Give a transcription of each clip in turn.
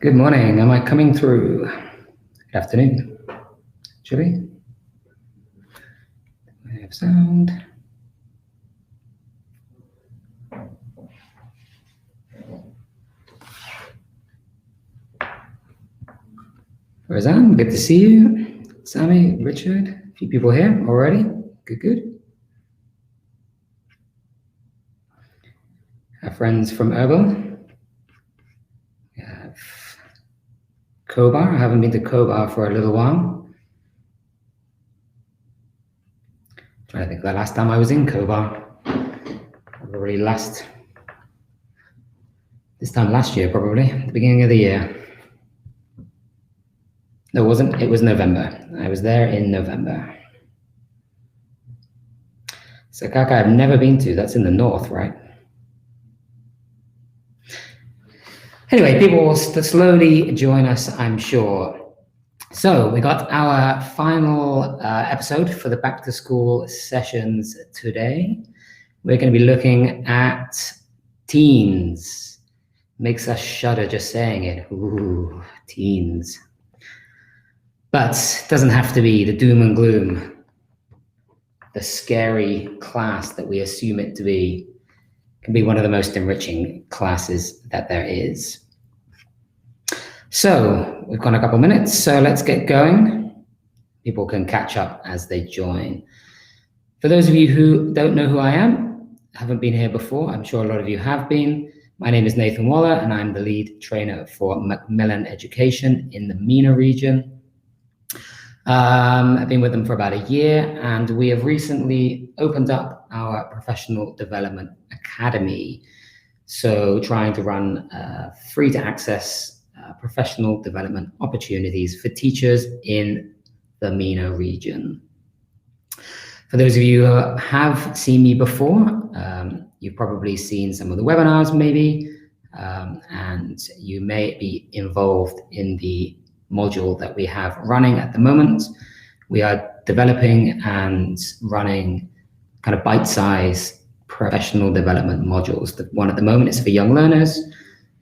Good morning. Am I coming through? Good afternoon. Actually, I have sound. Razan, good to see you. Sammy, Richard, a few people here already. Good. Our friends from Herbal. We have Kobar. I haven't been to Kobar for a little while. Trying to think of the last time I was in Kobar. Probably this time last year, probably, at the beginning of the year. No, it wasn't. It was November. I was there in November. Sakaka, I've never been to. That's in the north, right? Anyway, people will slowly join us, I'm sure. So we got our final episode for the back to school sessions today. We're going to be looking at teens. Makes us shudder just saying it. Ooh, teens. But it doesn't have to be the doom and gloom, the scary class that we assume it to be. Can be one of the most enriching classes that there is. So we've got a couple minutes, so let's get going. People can catch up as they join. For those of you who don't know who I am, haven't been here before, I'm sure a lot of you have been. My name is Nathan Waller, and I'm the lead trainer for Macmillan Education in the MENA region. I've been with them for about a year, and we have recently opened up our Professional Development Academy. So trying to run free to access professional development opportunities for teachers in the MENA region. For those of you who have seen me before, you've probably seen some of the webinars maybe, and you may be involved in the module that we have running at the moment. We are developing and running kind of bite-sized professional development modules. The one at the moment is for young learners,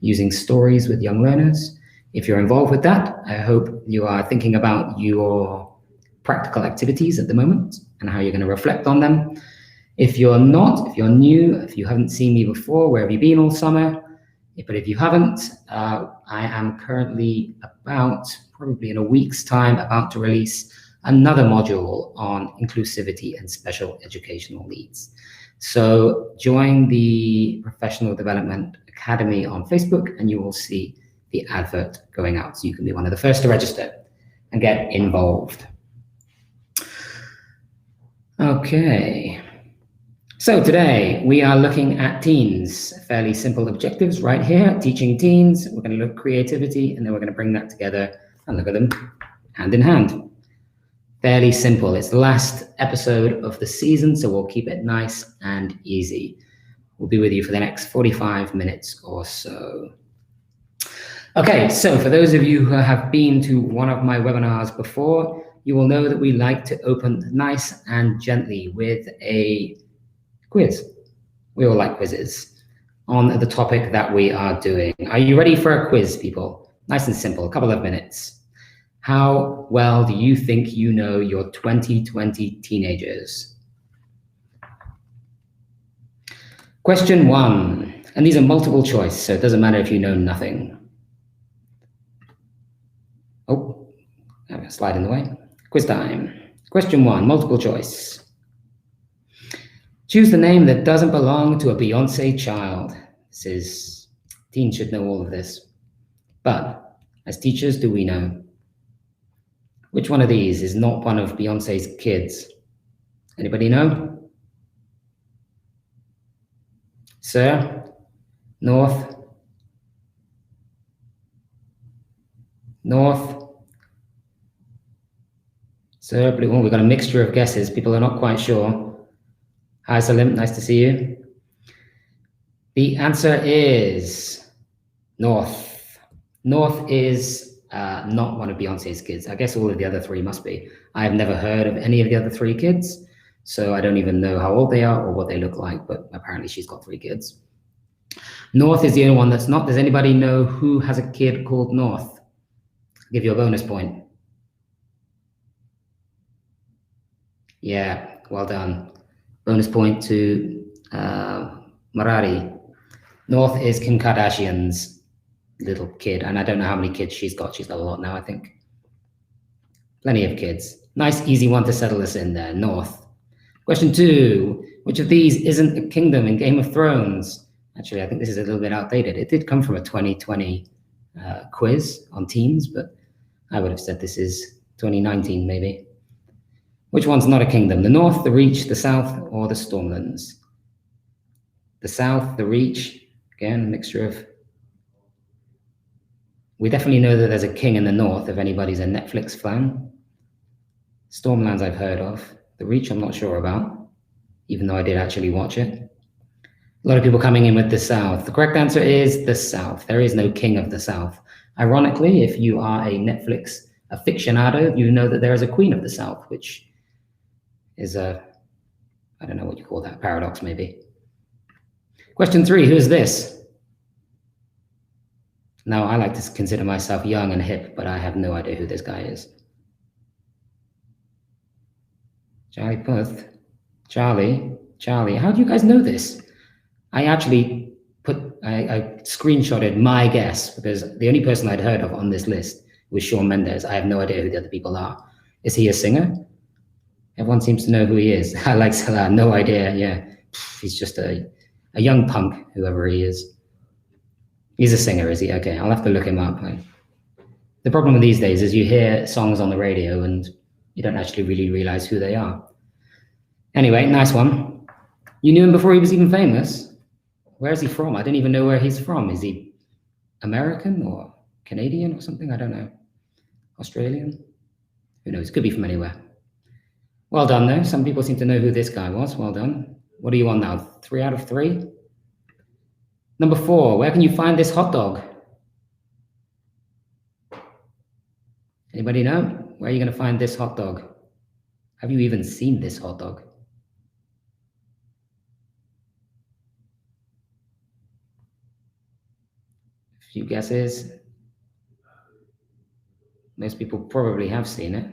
using stories with young learners. If you're involved with that, I hope you are thinking about your practical activities at the moment and how you're going to reflect on them. If you're not, if you're new, if you haven't seen me before, where have you been all summer? But if you haven't, I am currently probably in a week's time, about to release another module on inclusivity and special educational needs. So join the Professional Development Academy on Facebook and you will see the advert going out. So you can be one of the first to register and get involved. Okay. So today we are looking at teens, fairly simple objectives right here, teaching teens. We're going to look at creativity and then we're going to bring that together and look at them hand in hand. Fairly simple. It's the last episode of the season, so we'll keep it nice and easy. We'll be with you for the next 45 minutes or so. Okay, so for those of you who have been to one of my webinars before, you will know that we like to open nice and gently with a quiz. We all like quizzes on the topic that we are doing. Are you ready for a quiz, people? Nice and simple, a couple of minutes. How well do you think you know your 2020 teenagers? Question 1, and these are multiple choice, so it doesn't matter if you know nothing. Oh, I have a slide in the way. Quiz time. Question 1, multiple choice. Choose the name that doesn't belong to a Beyonce child. Teens should know all of this. But as teachers, do we know? Which one of these is not one of Beyonce's kids? Anybody know? Sir? North? Sir, blue. Oh, we've got a mixture of guesses. People are not quite sure. Hi, Salim. Nice to see you. The answer is North. North is not one of Beyonce's kids. I guess all of the other three must be. I have never heard of any of the other 3 kids, so I don't even know how old they are or what they look like, but apparently she's got 3 kids. North is the only one that's not. Does anybody know who has a kid called North? I'll give you a bonus point. Yeah, well done. Bonus point to Marari. North is Kim Kardashian's little kid, and I don't know how many kids she's got. She's got a lot now, I think. Plenty of kids. Nice, easy one to settle us in there, North. Question 2. Which of these isn't a kingdom in Game of Thrones? Actually, I think this is a little bit outdated. It did come from a 2020 quiz on Teams, but I would have said this is 2019 maybe. Which one's not a kingdom? The North, the Reach, the South, or the Stormlands? The South, the Reach, again, a mixture of... We definitely know that there's a king in the North, if anybody's a Netflix fan. Stormlands I've heard of. The Reach I'm not sure about, even though I did actually watch it. A lot of people coming in with the South. The correct answer is the South. There is no king of the South. Ironically, if you are a Netflix aficionado, you know that there is a queen of the South, which is a, I don't know what you call that, paradox maybe. Question 3, who is this? Now, I like to consider myself young and hip, but I have no idea who this guy is. Charlie Puth. Charlie. How do you guys know this? I actually I screenshotted my guess because the only person I'd heard of on this list was Shawn Mendes. I have no idea who the other people are. Is he a singer? Everyone seems to know who he is. I like Salah, no idea. Yeah, he's just a young punk, whoever he is. He's a singer, is he? Okay, I'll have to look him up. The problem with these days is you hear songs on the radio and you don't actually really realize who they are. Anyway, nice one. You knew him before he was even famous? Where is he from? I don't even know where he's from. Is he American or Canadian or something? I don't know. Australian? Who knows? Could be from anywhere. Well done, though. Some people seem to know who this guy was. Well done. What are you on now? 3 out of 3? Number 4, where can you find this hot dog? Anybody know? Where are you going to find this hot dog? Have you even seen this hot dog? A few guesses. Most people probably have seen it.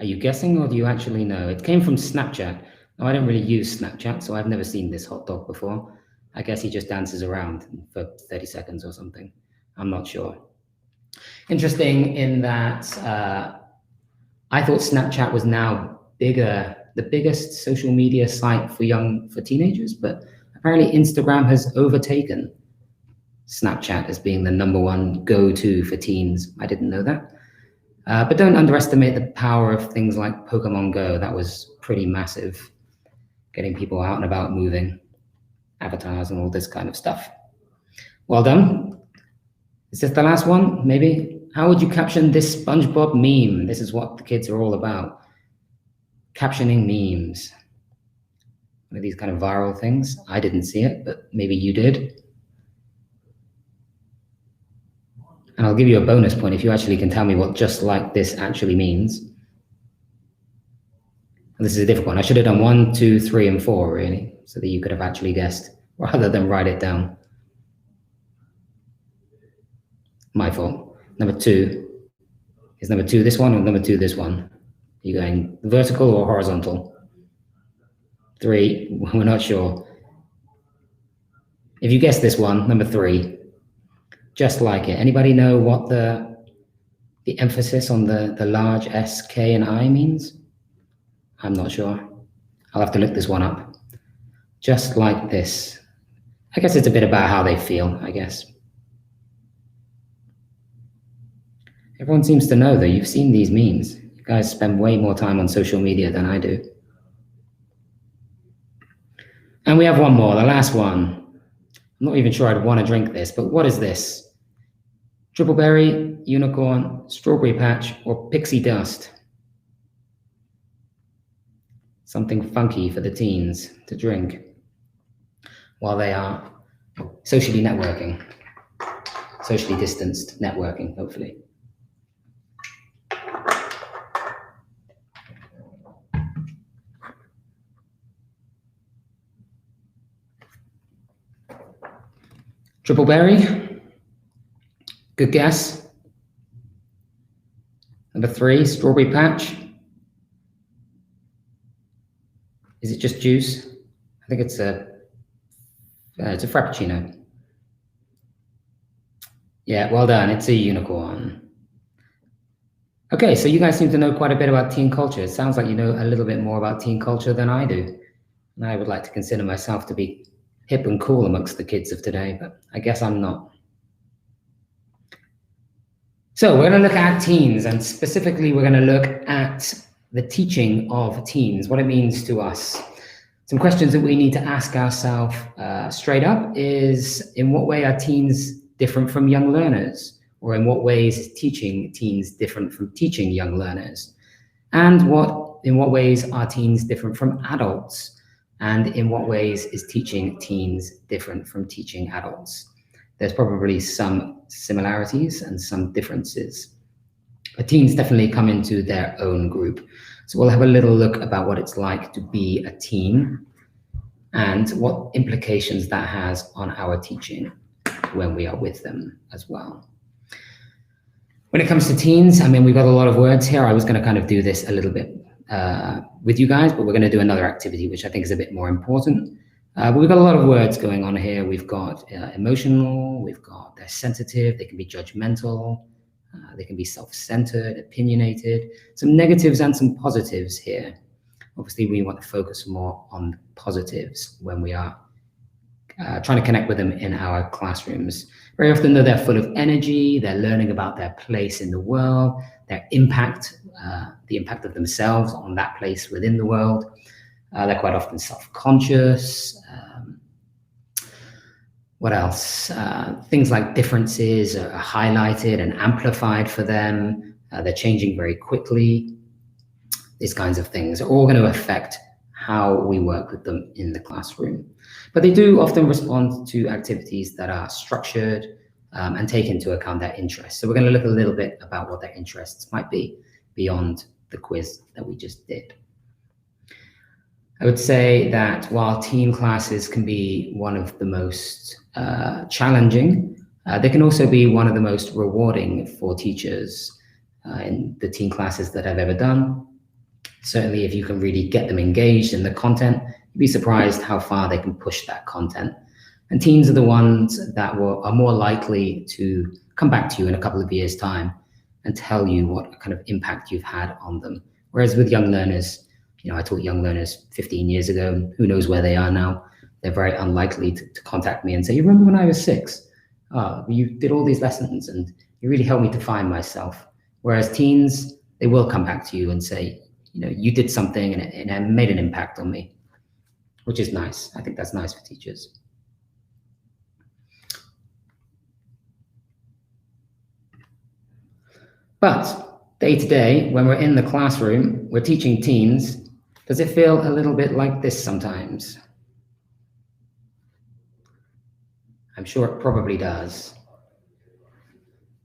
Are you guessing or do you actually know? It came from Snapchat. Now, I don't really use Snapchat, so I've never seen this hot dog before. I guess he just dances around for 30 seconds or something. I'm not sure. Interesting in that I thought Snapchat was now the biggest social media site for teenagers, but apparently Instagram has overtaken Snapchat as being the #1 go-to for teens. I didn't know that. But don't underestimate the power of things like Pokemon Go. That was pretty massive, getting people out and about moving, avatars and all this kind of stuff. Well done. Is this the last one? Maybe? How would you caption this SpongeBob meme? This is what the kids are all about. Captioning memes. One of these kind of viral things. I didn't see it, but maybe you did. And I'll give you a bonus point if you actually can tell me what just like this actually means. And this is a difficult one. I should have done 1, 2, 3, and 4, really, so that you could have actually guessed, rather than write it down. My fault. Number 2. Is number 2 this one or number 2 this one? Are you going vertical or horizontal? 3, we're not sure. If you guess this one, number 3, just like it. Anybody know what the emphasis on the large S, K, and I means? I'm not sure. I'll have to look this one up. Just like this. I guess it's a bit about how they feel, I guess. Everyone seems to know, though. You've seen these memes. You guys spend way more time on social media than I do. And we have one more, the last one. I'm not even sure I'd want to drink this, but what is this? Triple berry, unicorn, strawberry patch, or pixie dust? Something funky for the teens to drink while they are socially networking, socially distanced networking, hopefully. Triple berry, good guess. Number 3, strawberry patch. Is it just juice? I think it's a frappuccino. Yeah, well done. It's a unicorn. Okay, so you guys seem to know quite a bit about teen culture. It sounds like you know a little bit more about teen culture than I do. And I would like to consider myself to be hip and cool amongst the kids of today, but I guess I'm not. So we're going to look at teens, and specifically we're going to look at the teaching of teens, what it means to us. Some questions that we need to ask ourselves straight up is, in what way are teens different from young learners? Or in what ways is teaching teens different from teaching young learners? And in what ways are teens different from adults? And in what ways is teaching teens different from teaching adults? There's probably some similarities and some differences. But teens definitely come into their own group. So we'll have a little look about what it's like to be a teen and what implications that has on our teaching when we are with them as well. When it comes to teens, I mean, we've got a lot of words here. I was going to kind of do this a little bit with you guys, but we're going to do another activity, which I think is a bit more important. But we've got a lot of words going on here. We've got emotional, we've got they're sensitive, they can be judgmental, they can be self-centered, opinionated, some negatives and some positives here. Obviously, we want to focus more on positives when we are trying to connect with them in our classrooms. Very often, though, they're full of energy, they're learning about their place in the world, their impact, the impact of themselves on that place within the world. They're quite often self-conscious. What else? Things like differences are highlighted and amplified for them. They're changing very quickly. These kinds of things are all going to affect how we work with them in the classroom. But they do often respond to activities that are structured and take into account their interests. So we're going to look a little bit about what their interests might be beyond the quiz that we just did. I would say that while teen classes can be one of the most challenging, they can also be one of the most rewarding for teachers in the teen classes that I've ever done. Certainly, if you can really get them engaged in the content, you'd be surprised how far they can push that content. And teens are the ones that are more likely to come back to you in a couple of years' time and tell you what kind of impact you've had on them. Whereas with young learners, you know, I taught young learners 15 years ago, who knows where they are now. They're very unlikely to contact me and say, you remember when I was 6? You did all these lessons and you really helped me to find myself. Whereas teens, they will come back to you and say, you know, you did something and it made an impact on me, which is nice. I think that's nice for teachers. But day to day, when we're in the classroom, we're teaching teens, does it feel a little bit like this sometimes? I'm sure it probably does.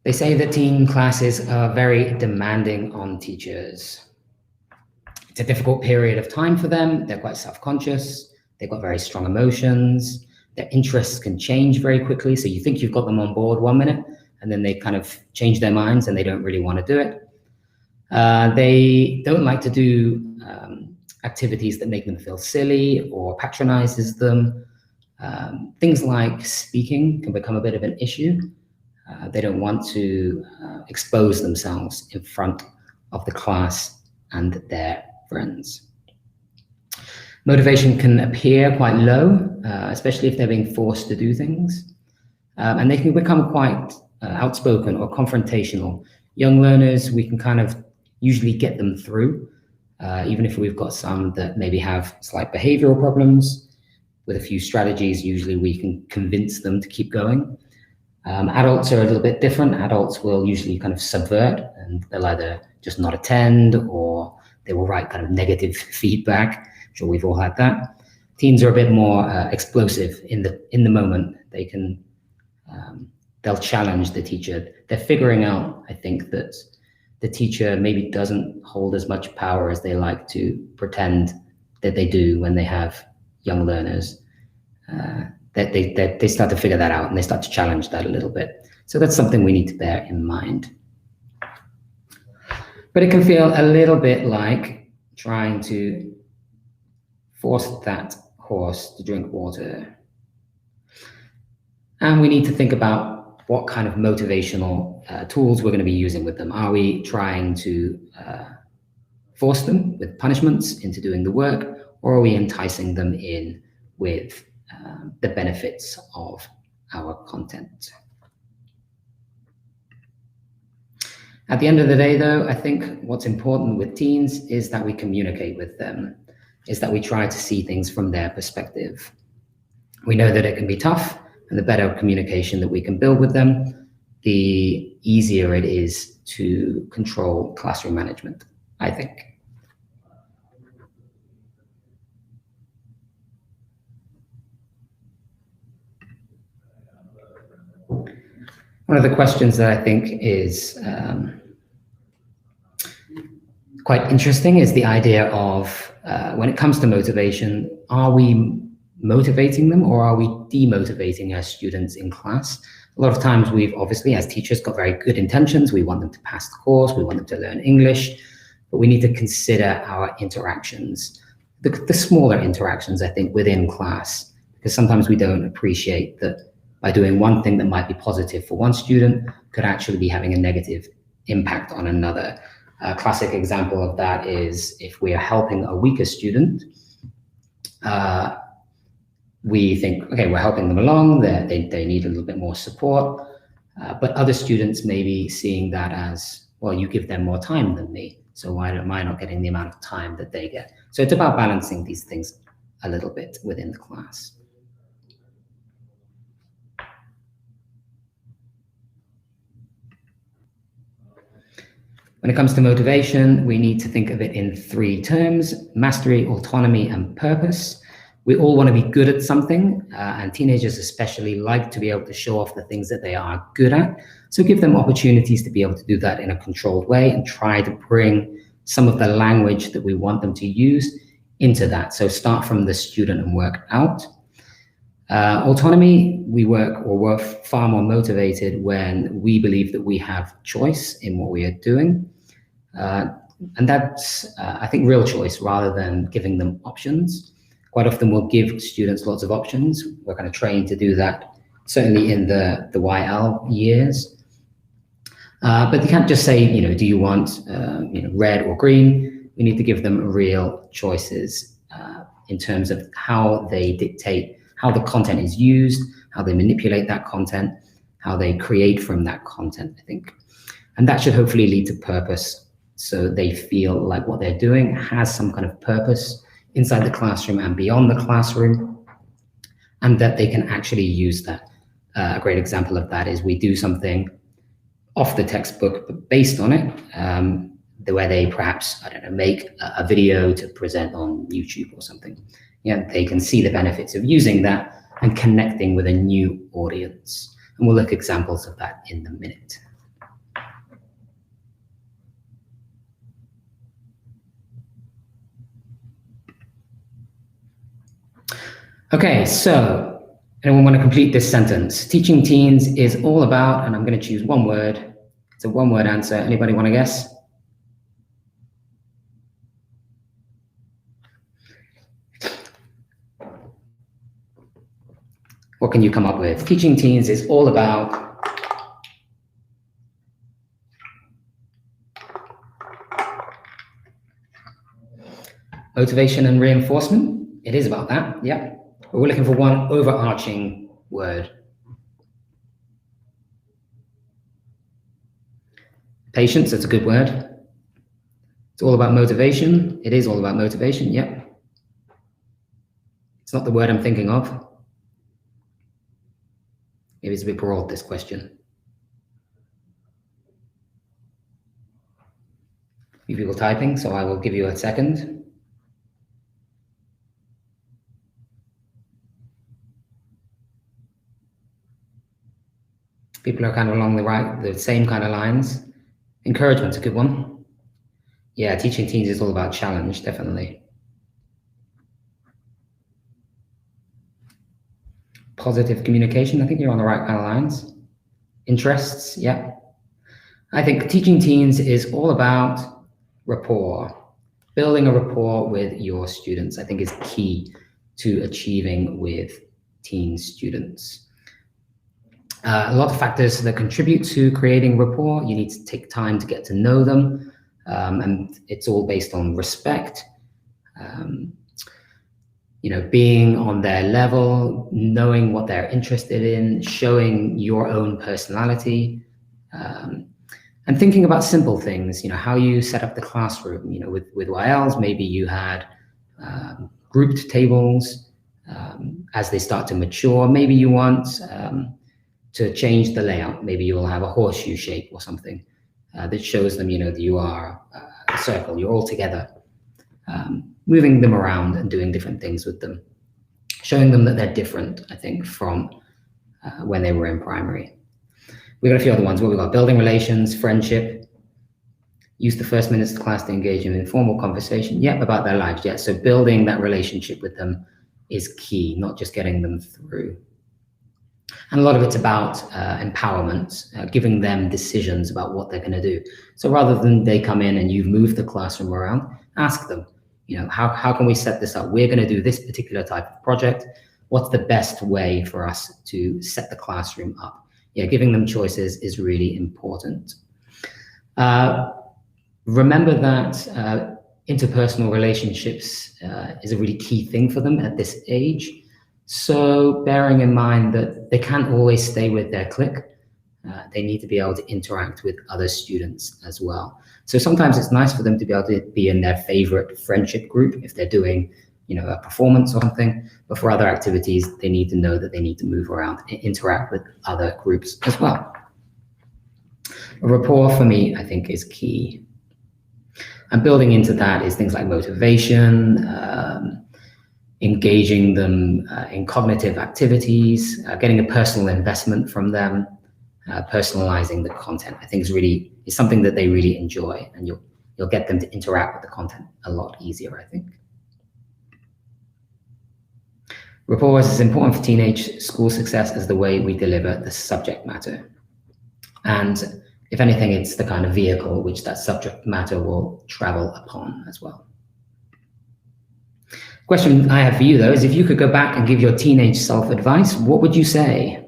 They say that teen classes are very demanding on teachers. It's a difficult period of time for them. They're quite self-conscious. They've got very strong emotions. Their interests can change very quickly. So you think you've got them on board 1 minute, and then they kind of change their minds and they don't really want to do it. They don't like to do activities that make them feel silly or patronizes them. Things like speaking can become a bit of an issue. They don't want to expose themselves in front of the class and their friends. Motivation can appear quite low, especially if they're being forced to do things. And they can become quite outspoken or confrontational. Young learners, we can kind of usually get them through, even if we've got some that maybe have slight behavioral problems. With a few strategies, usually we can convince them to keep going. Adults are a little bit different. Adults will usually kind of subvert, and they'll either just not attend or they will write kind of negative feedback. I'm sure we've all had that. Teens are a bit more explosive in the moment. They can they'll challenge the teacher. They're figuring out, I think, that the teacher maybe doesn't hold as much power as they like to pretend that they do when they have young learners. they start to figure that out and they start to challenge that a little bit. So that's something we need to bear in mind. But it can feel a little bit like trying to force that horse to drink water. And we need to think about what kind of motivational tools we're going to be using with them. Are we trying to force them with punishments into doing the work, or are we enticing them in with the benefits of our content? At the end of the day, though, I think what's important with teens is that we communicate with them, is that we try to see things from their perspective. We know that it can be tough, and the better communication that we can build with them, the easier it is to control classroom management, I think. One of the questions that I think is quite interesting is the idea of when it comes to motivation, are we motivating them or are we demotivating our students in class? A lot of times we've obviously, as teachers, got very good intentions. We want them to pass the course, we want them to learn English, but we need to consider our interactions, the smaller interactions, I think, within class, because sometimes we don't appreciate that by doing one thing that might be positive for one student could actually be having a negative impact on another. A classic example of that is if we are helping a weaker student, we think, okay, we're helping them along, they need a little bit more support, but other students may be seeing that as, well, you give them more time than me, so why am I not getting the amount of time that they get? So it's about balancing these things a little bit within the class. When it comes to motivation, we need to think of it in 3 terms: mastery, autonomy, and purpose. We all want to be good at something, and teenagers especially like to be able to show off the things that they are good at. So give them opportunities to be able to do that in a controlled way and try to bring some of the language that we want them to use into that. So start from the student and work out. Autonomy, we're far more motivated when we believe that we have choice in what we are doing. And that's, I think, real choice rather than giving them options. Quite often we'll give students lots of options. We're kind of trained to do that, certainly in the YL years. But you can't just say, do you want red or green? We need to give them real choices in terms of how they dictate how the content is used, how they manipulate that content, how they create from that content, I think. And that should hopefully lead to purpose, so they feel like what they're doing has some kind of purpose inside the classroom and beyond the classroom, and that they can actually use that. A great example of that is we do something off the textbook, but based on it, where they perhaps, make a video to present on YouTube or something. They can see the benefits of using that and connecting with a new audience. And we'll look at examples of that in a minute. Okay, so anyone want to complete this sentence? Teaching teens is all about, and I'm going to choose one word. It's a one-word answer. Anybody want to guess? What can you come up with? Teaching teens is all about motivation and reinforcement. It is about that, yeah. But we're looking for one overarching word. Patience, that's a good word. It's all about motivation. It is all about motivation, yep. It's not the word I'm thinking of. Maybe it's a bit broad, this question. A few people typing, so I will give you a second. People are kind of along the same kind of lines. Encouragement's a good one. Yeah, teaching teens is all about challenge, definitely. positive communication. I think you're on the right kind of lines. Interests, yeah. I think teaching teens is all about rapport. Building a rapport with your students, I think, is key to achieving with teen students. A lot of factors that contribute to creating rapport. You need to take time to get to know them, and it's all based on respect. Being on their level, knowing what they're interested in, showing your own personality, and thinking about simple things, how you set up the classroom. With YLs, maybe you had grouped tables. As they start to mature, maybe you want to change the layout. Maybe you'll have a horseshoe shape or something that shows them, that you are a circle, you're all together. Moving them around and doing different things with them, showing them that they're different, I think, from when they were in primary. We've got a few other ones. What we've got: building relations, friendship, use the first minutes of class to engage in informal conversation. Yep, about their lives. Yeah, so building that relationship with them is key, not just getting them through. And a lot of it's about empowerment, giving them decisions about what they're going to do. So rather than they come in and you've moved the classroom around, ask them, how can we set this up? We're going to do this particular type of project. What's the best way for us to set the classroom up? Yeah, giving them choices is really important. Remember that interpersonal relationships is a really key thing for them at this age. So bearing in mind that they can't always stay with their clique, they need to be able to interact with other students as well. So sometimes it's nice for them to be able to be in their favorite friendship group if they're doing, a performance or something. But for other activities, they need to know that they need to move around and interact with other groups as well. Rapport for me, I think, is key. And building into that is things like motivation, engaging them in cognitive activities, getting a personal investment from them, personalizing the content. I think is something that they really enjoy, and you'll get them to interact with the content a lot easier, I think. Rapport is as important for teenage school success as the way we deliver the subject matter. And if anything, it's the kind of vehicle which that subject matter will travel upon as well. Question I have for you, though, is if you could go back and give your teenage self advice, what would you say?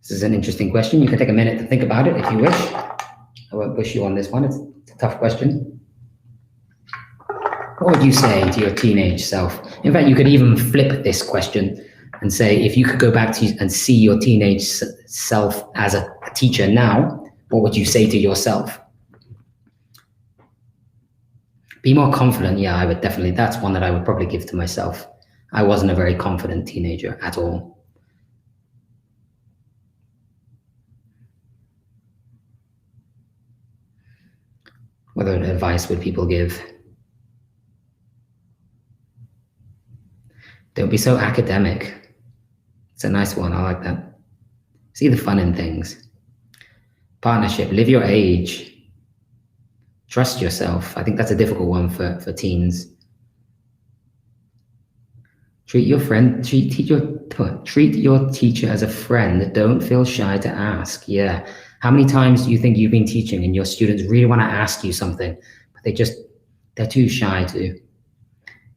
This is an interesting question. You can take a minute to think about it if you wish. I won't push you on this one. It's a tough question. What would you say to your teenage self? In fact, you could even flip this question and say, if you could go back to and see your teenage self as a teacher now, what would you say to yourself? Be more confident. Yeah, I would definitely. That's one that I would probably give to myself. I wasn't a very confident teenager at all. What other advice would people give? Don't be so academic. It's a nice one. I like that. See the fun in things. Partnership. Live your age. Trust yourself. I think that's a difficult one for teens. Treat your teacher as a friend. Don't feel shy to ask. Yeah. How many times do you think you've been teaching and your students really want to ask you something, but they're too shy to?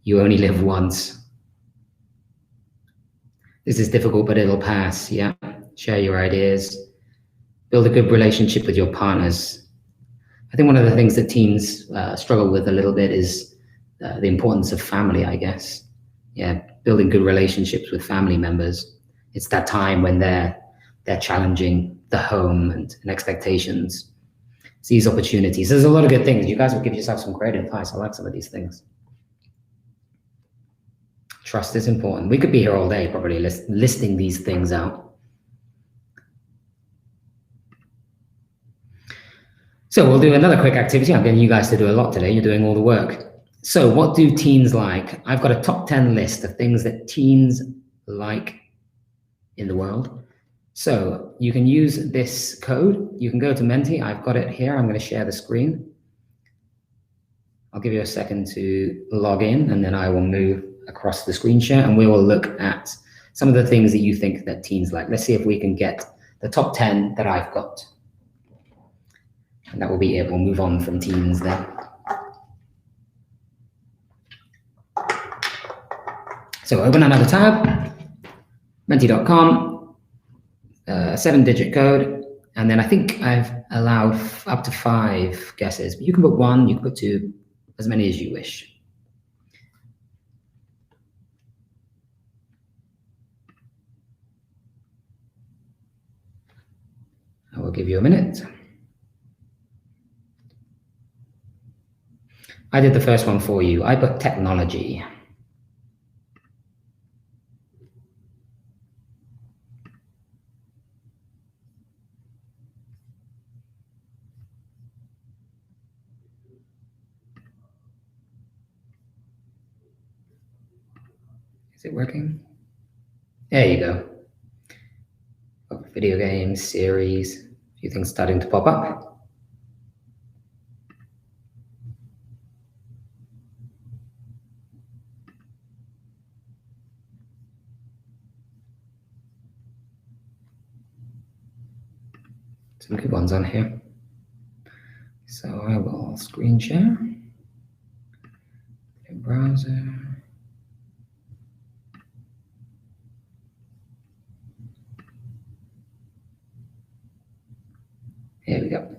You only live once. This is difficult, but it'll pass. Yeah. Share your ideas. Build a good relationship with your partners. I think one of the things that teens struggle with a little bit is the importance of family, I guess. Yeah, building good relationships with family members. It's that time when they're challenging the home and expectations. It's these opportunities. There's a lot of good things. You guys will give yourself some great advice. I like some of these things. Trust is important. We could be here all day probably listing these things out. So we'll do another quick activity. I'm getting you guys to do a lot today. You're doing all the work. So what do teens like? I've got a top 10 list of things that teens like in the world. So you can use this code. You can go to Menti. I've got it here. I'm going to share the screen. I'll give you a second to log in, and then I will move across the screen share, and we will look at some of the things that you think that teens like. Let's see if we can get the top 10 that I've got. And that will be it. We'll move on from teens then. So open another tab, menti.com, 7-digit code. And then I think I've allowed up to 5 guesses. But you can put 1, you can put 2, as many as you wish. I will give you a minute. I did the first one for you. I put technology. Is it working? There you go. Video games, series, a few things starting to pop up. Some good ones on here. So I will screen share. Browser. Here we go.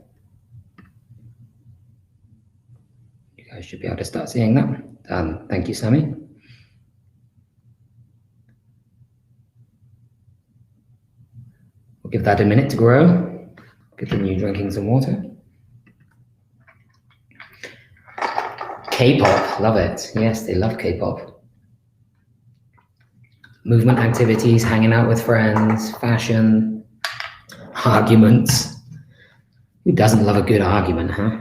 You guys should be able to start seeing that. Thank you, Sammy. We'll give that a minute to grow. Continue drinking some water. K-pop, love it. Yes, they love K-pop. Movement activities, hanging out with friends, fashion, arguments. Who doesn't love a good argument, huh?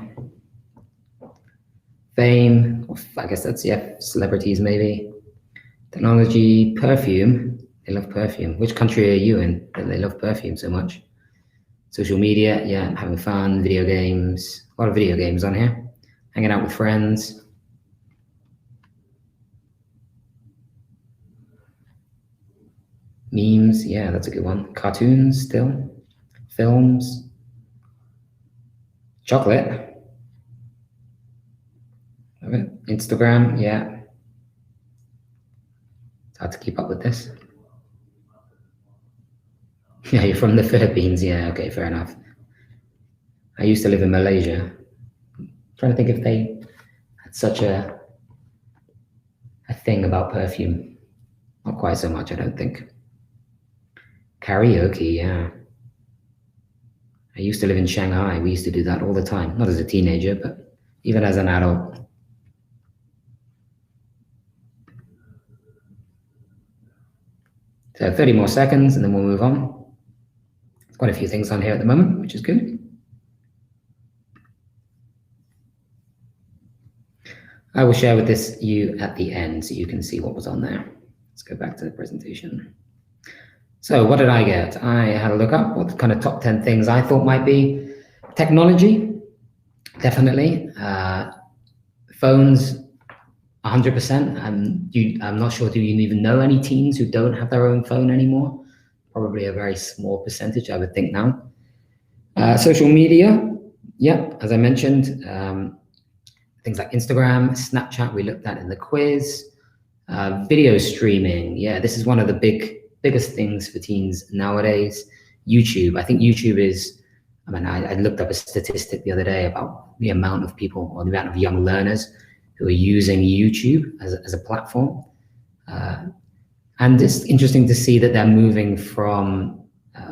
Fame, I guess that's, yeah, celebrities maybe. Technology, perfume, they love perfume. Which country are you in that they love perfume so much? Social media, yeah, having fun, video games, a lot of video games on here. Hanging out with friends. Memes, yeah, that's a good one. Cartoons still. Films. Chocolate. Love it. Instagram, yeah. It's hard to keep up with this. Yeah, you're from the Philippines. Yeah, okay, fair enough. I used to live in Malaysia. I'm trying to think if they had such a thing about perfume. Not quite so much, I don't think. Karaoke, yeah. I used to live in Shanghai. We used to do that all the time. Not as a teenager, but even as an adult. So 30 more seconds and then we'll move on. There's quite a few things on here at the moment, which is good. I will share with you at the end so you can see what was on there. Let's go back to the presentation. So what did I get? I had a look up what kind of top 10 things I thought might be. Technology, definitely. Phones, 100%. I'm not sure, do you even know any teens who don't have their own phone anymore? Probably a very small percentage, I would think now. Social media, yeah, as I mentioned, things like Instagram, Snapchat, we looked at in the quiz. Video streaming, yeah, this is one of the biggest things for teens nowadays. YouTube, I think YouTube is, I looked up a statistic the other day about the amount of people or the amount of young learners who are using YouTube as a platform. And it's interesting to see that they're moving from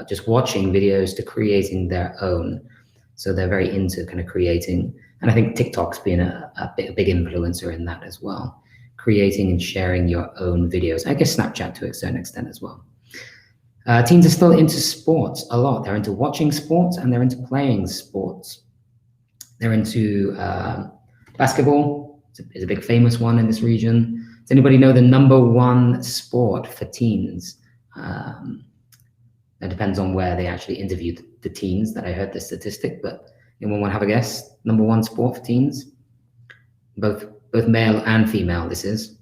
just watching videos to creating their own. So they're very into kind of creating, and I think TikTok's been a big influencer in that as well. Creating and sharing your own videos. I guess Snapchat to a certain extent as well. Teens are still into sports a lot. They're into watching sports and they're into playing sports. They're into basketball. It's a big famous one in this region. Does anybody know the #1 sport for teens? That depends on where they actually interviewed the teens that I heard the statistic, but anyone want to have a guess? #1 sport for teens? Both male and female, this is.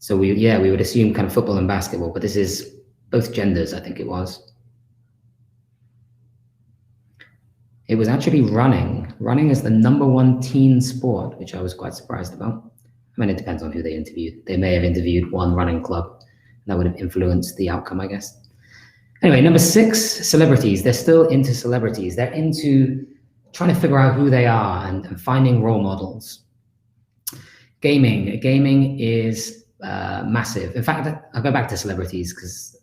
So we would assume kind of football and basketball, but this is both genders, I think it was. It was actually running. Running is the #1 teen sport, which I was quite surprised about. I mean, it depends on who they interviewed. They may have interviewed one running club. That would have influenced the outcome, I guess. Anyway, number 6, celebrities. They're still into celebrities. They're into trying to figure out who they are and finding role models. Gaming. Gaming is massive. In fact, I'll go back to celebrities because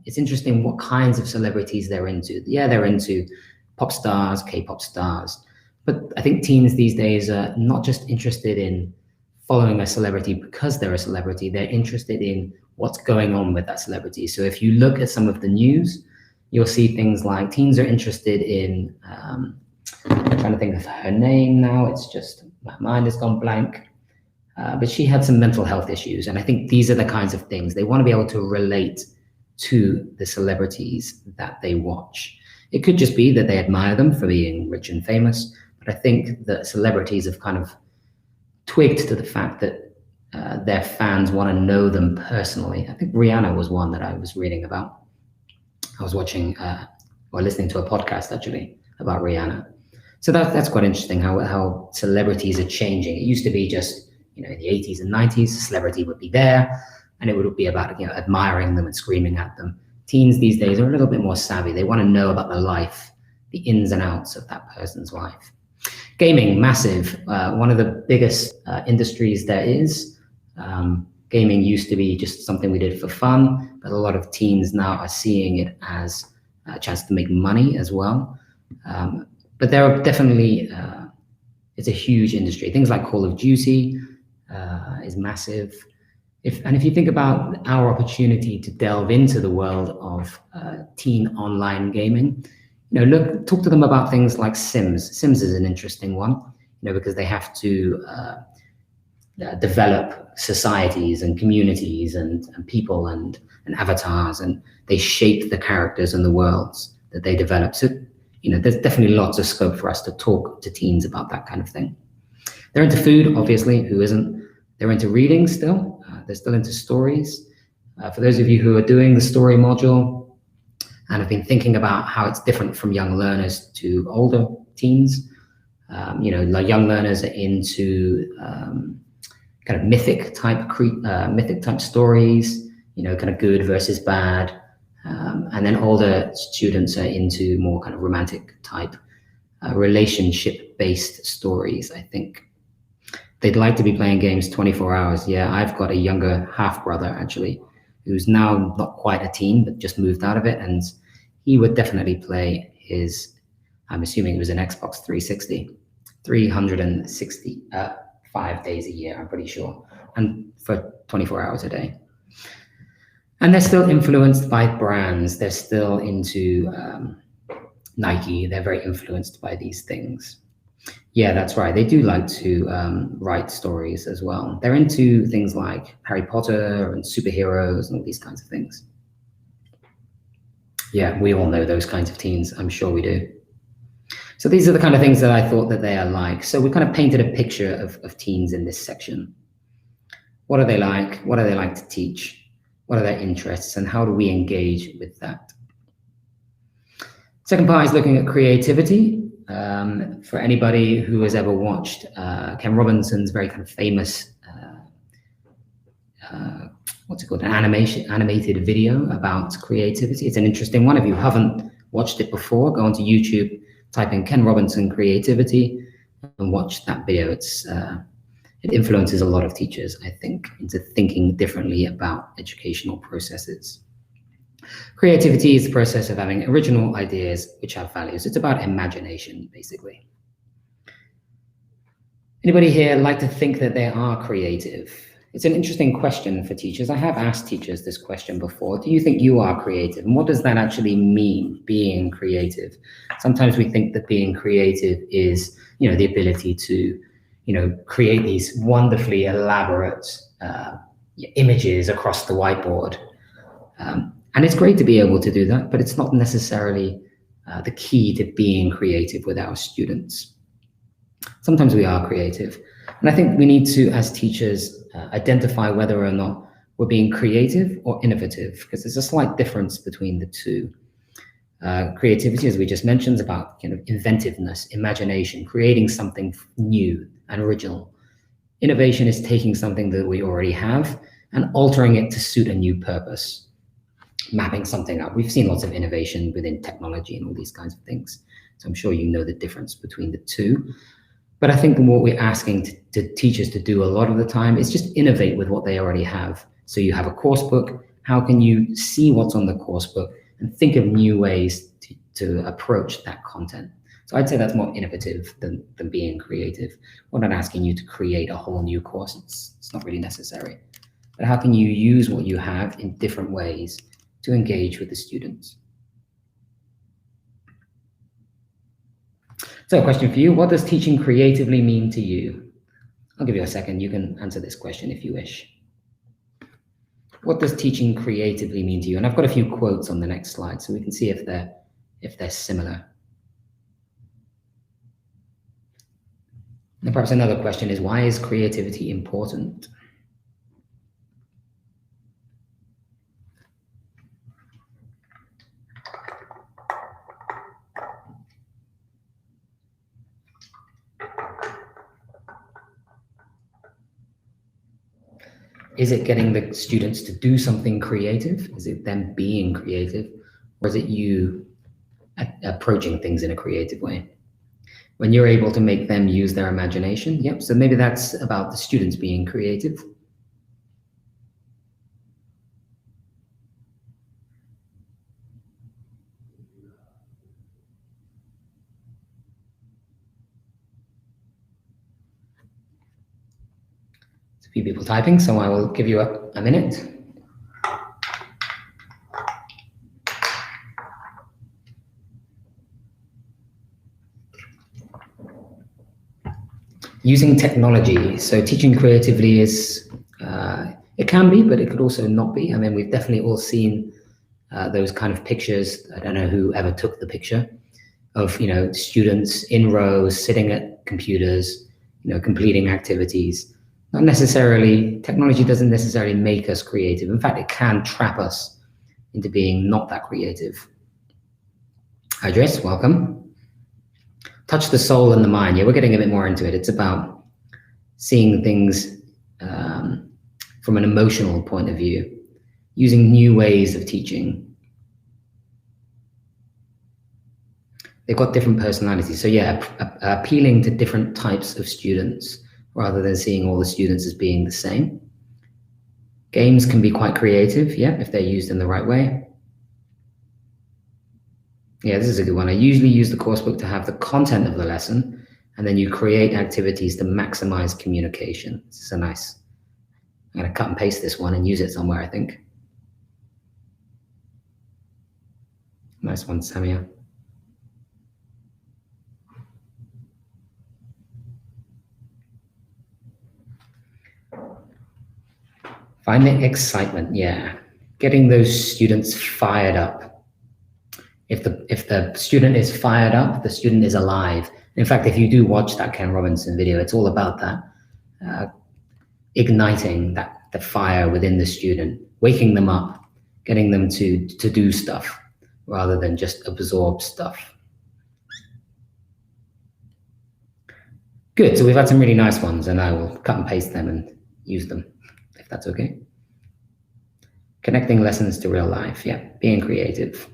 it's interesting what kinds of celebrities they're into. Yeah, they're into pop stars, K-pop stars. But I think teens these days are not just interested in following a celebrity because they're a celebrity. They're interested in what's going on with that celebrity. So if you look at some of the news, you'll see things like teens are interested in, I'm trying to think of her name now. It's just, my mind has gone blank. But she had some mental health issues. And I think these are the kinds of things they want to be able to relate to the celebrities that they watch. It could just be that they admire them for being rich and famous. But I think that celebrities have kind of twigged to the fact that their fans want to know them personally. I think Rihanna was one that I was reading about. I was watching or listening to a podcast actually about Rihanna. So that's quite interesting how celebrities are changing. It used to be just, in the 80s and 90s, a celebrity would be there and it would be about, admiring them and screaming at them. Teens these days are a little bit more savvy. They want to know about the life, the ins and outs of that person's life. Gaming, massive. One of the biggest industries there is. Gaming used to be just something we did for fun, but a lot of teens now are seeing it as a chance to make money as well. But there are definitely, it's a huge industry. Things like Call of Duty is massive. If you think about our opportunity to delve into the world of teen online gaming, talk to them about things like Sims. Sims is an interesting one, because they have to develop societies and communities and people and avatars, and they shape the characters and the worlds that they develop. So, there's definitely lots of scope for us to talk to teens about that kind of thing. They're into food, obviously. Who isn't? They're into reading still. They're still into stories. For those of you who are doing the story module and have been thinking about how it's different from young learners to older teens, like young learners are into kind of mythic type stories, kind of good versus bad. And then older students are into more kind of romantic type relationship-based stories, I think. They'd like to be playing games 24 hours. Yeah, I've got a younger half-brother, actually, who's now not quite a teen, but just moved out of it. And he would definitely play I'm assuming it was an Xbox 360, 365 days a year, I'm pretty sure, and for 24 hours a day. And they're still influenced by brands. They're still into Nike. They're very influenced by these things. Yeah, that's right. They do like to write stories as well. They're into things like Harry Potter and superheroes and all these kinds of things. Yeah, we all know those kinds of teens. I'm sure we do. So these are the kind of things that I thought that they are like. So we kind of painted a picture of teens in this section. What are they like? What do they like to teach? What are their interests? And how do we engage with that? Second part is looking at creativity. For anybody who has ever watched Ken Robinson's very kind of famous, what's it called, an animated video about creativity. It's an interesting one. If you haven't watched it before, go onto YouTube, type in Ken Robinson creativity and watch that video. It influences a lot of teachers, I think, into thinking differently about educational processes. Creativity is the process of having original ideas which have values. It's about imagination, basically. Anybody here like to think that they are creative? It's an interesting question for teachers. I have asked teachers this question before. Do you think you are creative? And what does that actually mean, being creative? Sometimes we think that being creative is, the ability to, create these wonderfully elaborate images across the whiteboard. And it's great to be able to do that, but it's not necessarily the key to being creative with our students. Sometimes we are creative. And I think we need to, as teachers, identify whether or not we're being creative or innovative, because there's a slight difference between the two. Creativity, as we just mentioned, is about inventiveness, imagination, creating something new and original. Innovation is taking something that we already have and altering it to suit a new purpose, mapping something up. We've seen lots of innovation within technology and all these kinds of things. So I'm sure you know the difference between the two. But I think what we're asking to teachers to do a lot of the time is just innovate with what they already have. So you have a course book. How can you see what's on the course book and think of new ways to approach that content? So I'd say that's more innovative than being creative. We're not asking you to create a whole new course. It's not really necessary. But how can you use what you have in different ways to engage with the students? So a question for you: what does teaching creatively mean to you? I'll give you a second. You can answer this question if you wish. What does teaching creatively mean to you? And I've got a few quotes on the next slide, so we can see if they're similar. And perhaps another question is, why is creativity important? Is it getting the students to do something creative? Is it them being creative? Or is it you approaching things in a creative way? When you're able to make them use their imagination, yep, so maybe that's about the students being creative. There's a few people typing, so I will give you a minute. Using technology. So teaching creatively is, it can be, but it could also not be. I mean, we've definitely all seen those kind of pictures. I don't know who ever took the picture of, students in rows, sitting at computers, completing activities. Not necessarily, technology doesn't necessarily make us creative. In fact, it can trap us into being not that creative. Idris, welcome. Touch the soul and the mind. Yeah, we're getting a bit more into it. It's about seeing things from an emotional point of view, using new ways of teaching. They've got different personalities. So yeah, appealing to different types of students rather than seeing all the students as being the same. Games can be quite creative, yeah, if they're used in the right way. Yeah, this is a good one. I usually use the coursebook to have the content of the lesson, and then you create activities to maximize communication. This is a nice, I'm going to cut and paste this one and use it somewhere, I think. Nice one, Samia. Finding excitement, yeah. Getting those students fired up. If the student is fired up, the student is alive. In fact, if you do watch that Ken Robinson video, it's all about that, igniting the fire within the student, waking them up, getting them to do stuff rather than just absorb stuff. Good, so we've had some really nice ones, and I will cut and paste them and use them, if that's okay. Connecting lessons to real life, yeah, being creative.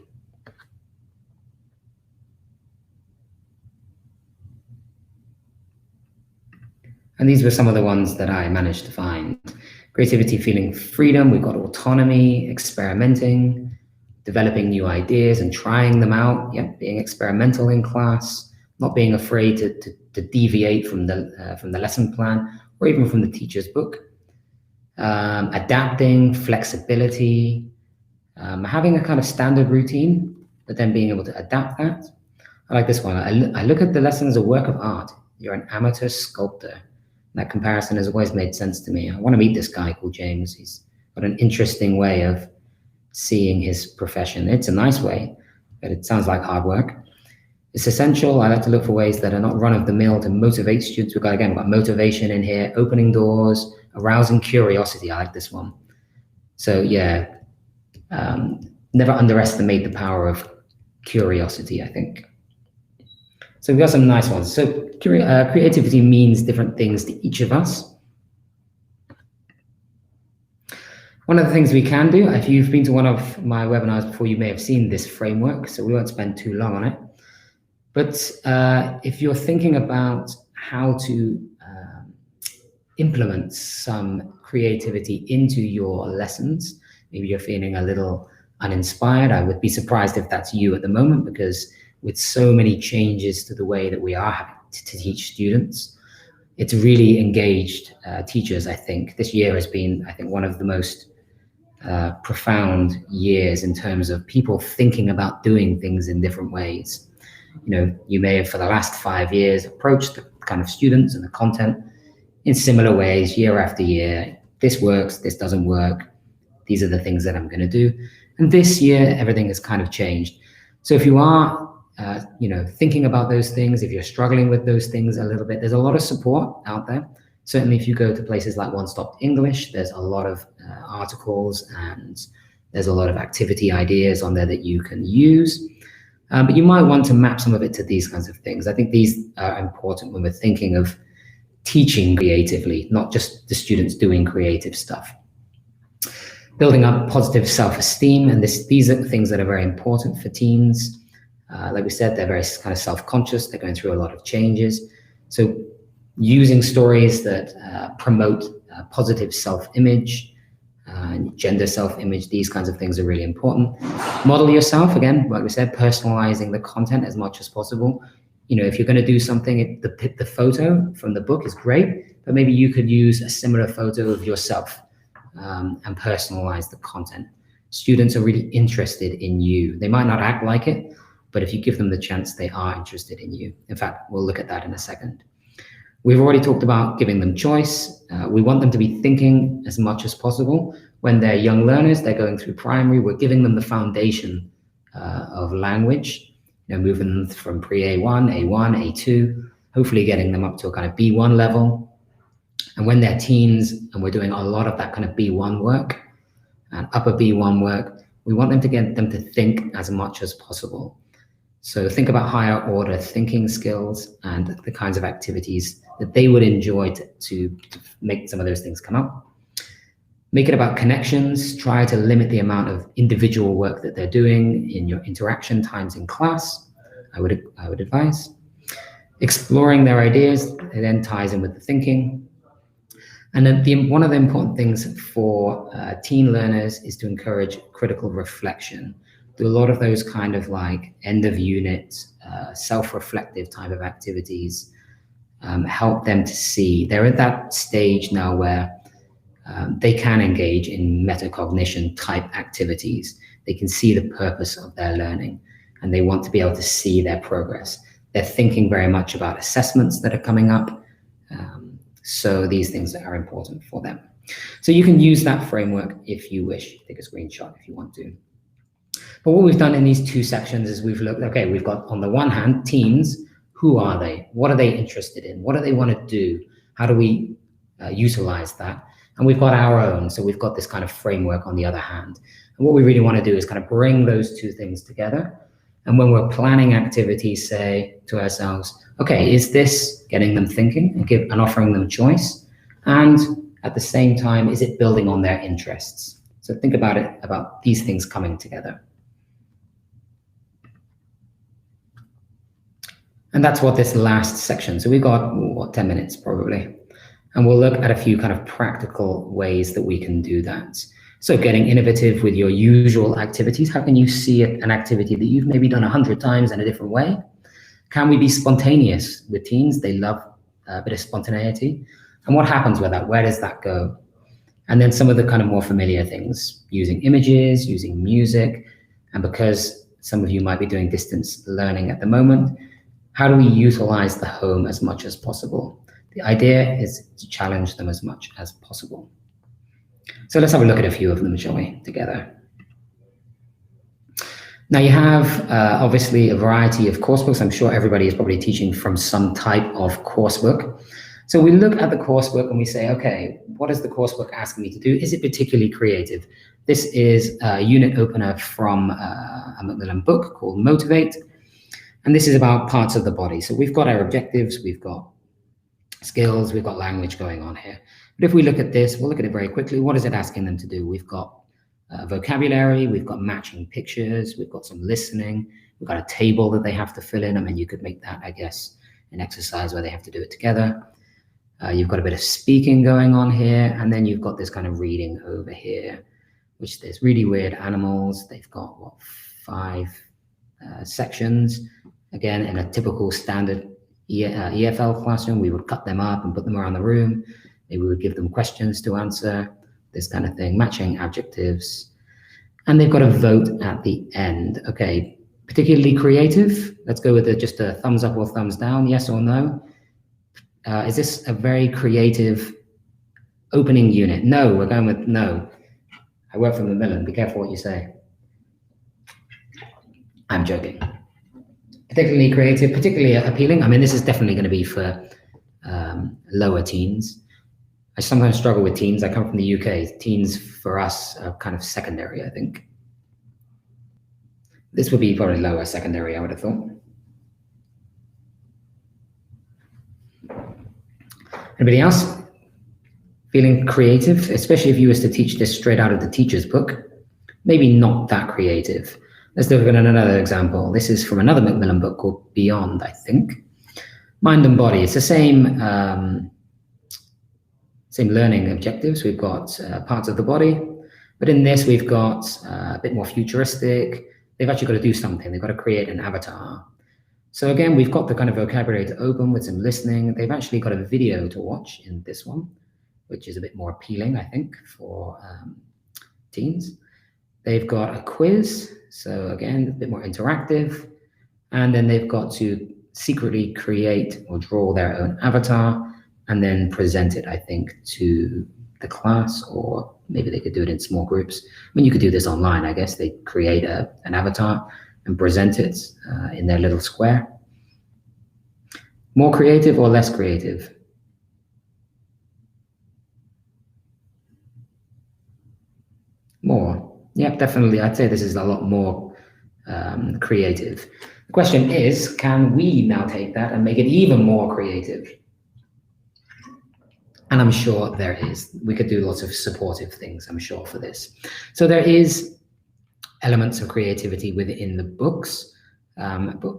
And these were some of the ones that I managed to find. Creativity, feeling freedom. We've got autonomy, experimenting, developing new ideas and trying them out. Yeah, being experimental in class, not being afraid to deviate from the lesson plan or even from the teacher's book. Adapting, flexibility, having a kind of standard routine, but then being able to adapt that. I like this one. I look at the lesson as a work of art. You're an amateur sculptor. That comparison has always made sense to me. I want to meet this guy called James. He's got an interesting way of seeing his profession. It's a nice way, but it sounds like hard work. It's essential. I like to look for ways that are not run-of-the-mill to motivate students. We've got motivation in here, opening doors, arousing curiosity. I like this one. So yeah, never underestimate the power of curiosity, I think. So we've got some nice ones. So creativity means different things to each of us. One of the things we can do, if you've been to one of my webinars before, you may have seen this framework, so we won't spend too long on it. But if you're thinking about how to implement some creativity into your lessons, maybe you're feeling a little uninspired. I would be surprised if that's you at the moment, because with so many changes to the way that we are having to teach students, it's really engaged teachers, I think. This year has been, I think, one of the most profound years in terms of people thinking about doing things in different ways. You know, you may have for the last 5 years approached the kind of students and the content in similar ways year after year. This works, this doesn't work. These are the things that I'm going to do. And this year, everything has kind of changed. So if you are, thinking about those things, if you're struggling with those things a little bit, there's a lot of support out there. Certainly, if you go to places like One Stop English, there's a lot of articles and there's a lot of activity ideas on there that you can use. But you might want to map some of it to these kinds of things. I think these are important when we're thinking of teaching creatively, not just the students doing creative stuff. Building up positive self-esteem, and these are things that are very important for teens. Like we said, they're very kind of self-conscious. They're going through a lot of changes. So using stories that promote positive self-image, gender self-image, these kinds of things are really important. Model yourself, again, like we said, personalizing the content as much as possible. You know, if you're going to do something, the photo from the book is great, but maybe you could use a similar photo of yourself and personalize the content. Students are really interested in you. They might not act like it, but if you give them the chance, they are interested in you. In fact, we'll look at that in a second. We've already talked about giving them choice. We want them to be thinking as much as possible. When they're young learners, they're going through primary, we're giving them the foundation of language, moving them from pre-A1, A1, A2, hopefully getting them up to a kind of B1 level. And when they're teens and we're doing a lot of that kind of B1 work and upper B1 work, we want them to get them to think as much as possible. So think about higher order thinking skills and the kinds of activities that they would enjoy to make some of those things come up. Make it about connections. Try to limit the amount of individual work that they're doing in your interaction times in class. I would advise. Exploring their ideas, it then ties in with the thinking. And then one of the important things for teen learners is to encourage critical reflection. Do a lot of those kind of like end of unit, self-reflective type of activities. Help them to see. They're at that stage now where they can engage in metacognition type activities. They can see the purpose of their learning and they want to be able to see their progress. They're thinking very much about assessments that are coming up. So these things are important for them. So you can use that framework if you wish. Take a screenshot if you want to. But what we've done in these two sections is we've looked, okay, we've got on the one hand, teens. Who are they? What are they interested in? What do they want to do? How do we utilize that? And we've got our own. So we've got this kind of framework on the other hand. And what we really want to do is kind of bring those two things together. And when we're planning activities, say to ourselves, okay, is this getting them thinking and offering them choice? And at the same time, is it building on their interests? So think about it, about these things coming together. And that's what this last section. So we've got, 10 minutes probably. And we'll look at a few kind of practical ways that we can do that. So getting innovative with your usual activities. How can you see an activity that you've maybe done 100 times in a different way? Can we be spontaneous with teens? They love a bit of spontaneity. And what happens with that? Where does that go? And then some of the kind of more familiar things, using images, using music. And because some of you might be doing distance learning at the moment, how do we utilize the home as much as possible? The idea is to challenge them as much as possible. So let's have a look at a few of them, shall we, together. Now you have obviously a variety of coursebooks. I'm sure everybody is probably teaching from some type of coursebook. So we look at the coursework and we say, okay, what is the coursework asking me to do? Is it particularly creative? This is a unit opener from a Macmillan book called Motivate. And this is about parts of the body. So we've got our objectives, we've got skills, we've got language going on here. But if we look at this, we'll look at it very quickly. What is it asking them to do? We've got vocabulary, we've got matching pictures, we've got some listening, we've got a table that they have to fill in. I mean, you could make that, I guess, an exercise where they have to do it together. You've got a bit of speaking going on here, and then you've got this kind of reading over here, which there's really weird animals. They've got, what, 5 sections. Again, in a typical standard EFL classroom, we would cut them up and put them around the room. Maybe we would give them questions to answer, this kind of thing, matching adjectives. And they've got a vote at the end. Okay, particularly creative. Let's go with just a thumbs up or thumbs down, yes or no. Is this a very creative opening unit? No, we're going with no. I work from Macmillan. Be careful what you say. I'm joking. Particularly creative, particularly appealing. I mean, this is definitely going to be for lower teens. I sometimes struggle with teens. I come from the UK. Teens for us are kind of secondary, I think. This would be probably lower secondary, I would have thought. Anybody else feeling creative, especially if you was to teach this straight out of the teacher's book? Maybe not that creative. Let's look at another example. This is from another Macmillan book called Beyond, I think. Mind and body. It's the same learning objectives. We've got parts of the body, but in this we've got a bit more futuristic. They've actually got to do something. They've got to create an avatar. So again, we've got the kind of vocabulary to open with some listening. They've actually got a video to watch in this one, which is a bit more appealing, I think, for teens. They've got a quiz. So again, a bit more interactive. And then they've got to secretly create or draw their own avatar and then present it, I think, to the class, or maybe they could do it in small groups. I mean, you could do this online, I guess. They create an avatar and present it in their little square. More creative or less creative? More. Yeah, definitely. I'd say this is a lot more creative. The question is, can we now take that and make it even more creative? And I'm sure there is. We could do lots of supportive things, I'm sure, for this. So there is elements of creativity within the books, but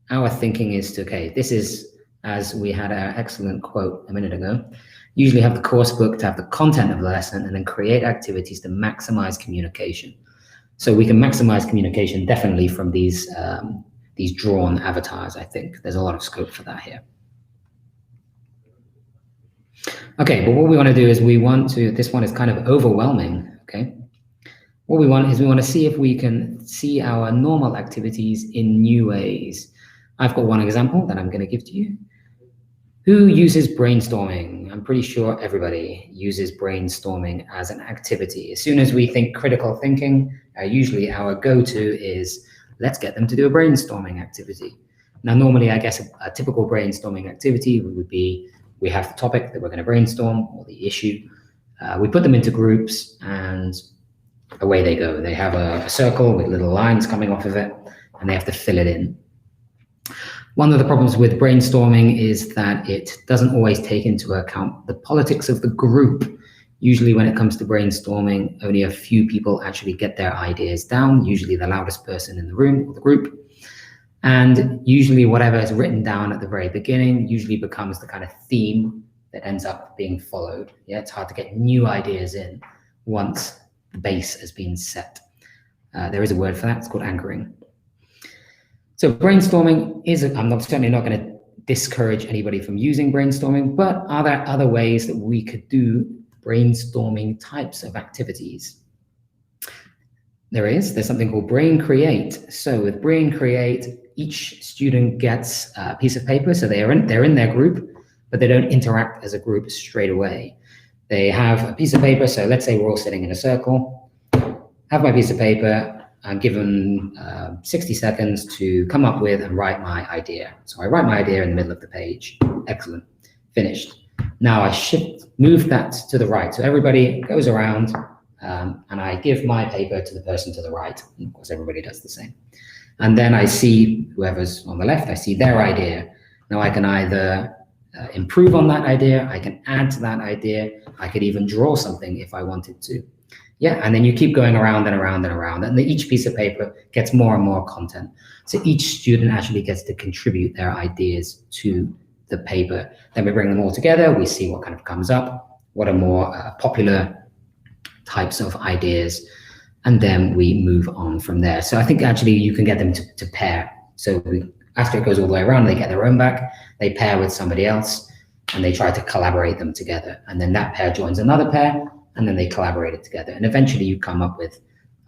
our thinking is to, okay, this is, as we had our excellent quote a minute ago, usually have the course book to have the content of the lesson and then create activities to maximize communication. So we can maximize communication definitely from these drawn avatars, I think. There's a lot of scope for that here. Okay, but what we want to do is this one is kind of overwhelming, okay? What we want to see if we can see our normal activities in new ways. I've got one example that I'm going to give to you. Who uses brainstorming? I'm pretty sure everybody uses brainstorming as an activity. As soon as we think critical thinking, usually our go-to is, let's get them to do a brainstorming activity. Now, normally, I guess a typical brainstorming activity would be, we have the topic that we're going to brainstorm, or the issue. We put them into groups, and away they go. They have a circle with little lines coming off of it, and they have to fill it in. One of the problems with brainstorming is that it doesn't always take into account the politics of the group. Usually when it comes to brainstorming, only a few people actually get their ideas down, usually the loudest person in the room or the group. And usually whatever is written down at the very beginning usually becomes the kind of theme that ends up being followed. Yeah, it's hard to get new ideas in once the base has been set. There is a word for that, it's called anchoring. So brainstorming I'm certainly not going to discourage anybody from using brainstorming, but are there other ways that we could do brainstorming types of activities? There's something called Brain Create. So with Brain Create, each student gets a piece of paper, so they're in their group, but they don't interact as a group straight away. They have a piece of paper, so let's say we're all sitting in a circle. Have my piece of paper, I'm given 60 seconds to come up with and write my idea. So I write my idea in the middle of the page. Excellent, finished. Now I move that to the right. So everybody goes around and I give my paper to the person to the right. And of course, everybody does the same. And then I see whoever's on the left, I see their idea. Now I can either improve on that idea, I can add to that idea, I could even draw something if I wanted to. Yeah, and then you keep going around and around and around, and each piece of paper gets more and more content. So each student actually gets to contribute their ideas to the paper. Then we bring them all together, we see what kind of comes up, what are more popular types of ideas, and then we move on from there. So I think actually you can get them to pair. So after it goes all the way around, they get their own back, they pair with somebody else, and they try to collaborate them together. And then that pair joins another pair, and then they collaborate it together. And eventually you come up with